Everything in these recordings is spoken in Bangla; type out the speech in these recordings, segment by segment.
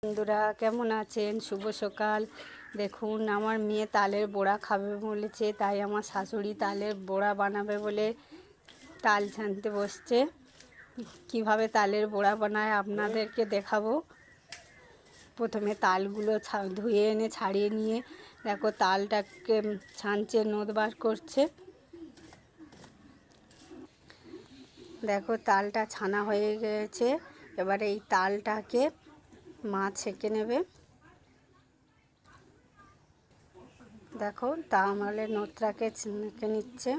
বন্ধুরা কেমন আছেন? শুভ সকাল। দেখুন আমার মেয়ে তালের বড়া খাবে বলেছে, তাই আমার শাশুড়ি তালের বড়া বানাবে বলে তাল ছানতে বসছে। কিভাবে তালের বড়া বানায় আপনাদেরকে দেখাবো। প্রথমে তালগুলো ধুয়ে এনে ছাড়িয়ে নিয়ে দেখো তালটাকে ছানছে, নোদ বার করছে। দেখো তালটা ছানা হয়ে গেছে। এবারে এই তালটাকে মা ছেঁকে নেবে। দেখো তাহলে নোটটাকে ছেঁকে নিচ্ছে।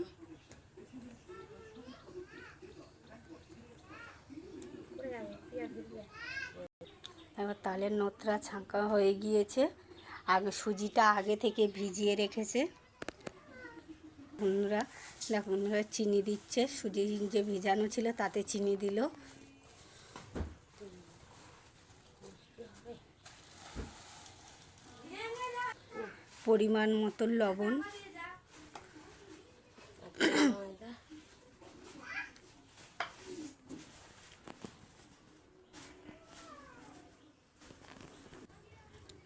দেখো তালের নোটটা ছাঁকা হয়ে গিয়েছে। সুজিটা আগে থেকে ভিজিয়ে রেখেছে বন্ধুরা। দেখো বন্ধুরা চিনি দিচ্ছে, সুজি যে ভিজানো ছিল তাতে চিনি দিল। পরিমাণ মতো লবণ।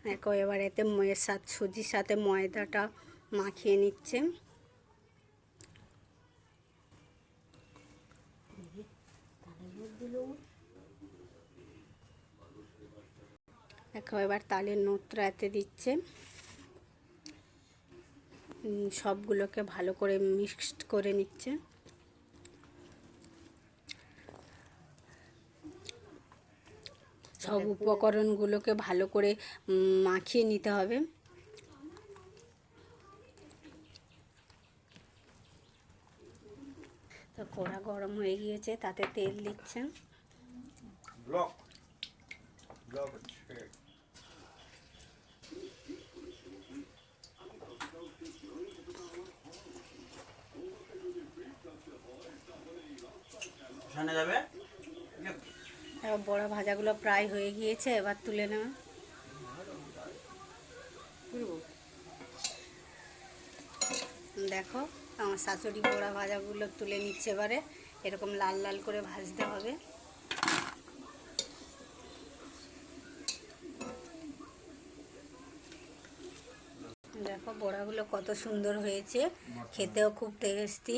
দেখো এবার এতে সুজির সাথে ময়দাটা মাখিয়ে নিচ্ছে। দেখো এবার তালের নোটটা এতে দিচ্ছে। সবগুলোকে ভালো করে মিক্সড করে নিচ্ছে। সব উপকরণগুলোকে ভালো করে মাখিয়ে নিতে হবে। তো কড়া গরম হয়ে গিয়েছে, তাতে তেল দিচ্ছেন। এবার বড়া ভাজাগুলো প্রায় হয়ে গিয়েছে, এবার তুলে নেওয়া। দেখো আমার শাশুড়ি বড়া ভাজাগুলো তুলে নিচ্ছে। এবারে এরকম লাল লাল করে ভাজতে হবে। দেখো বড়াগুলো কত সুন্দর হয়েছে, খেতেও খুব টেস্টি।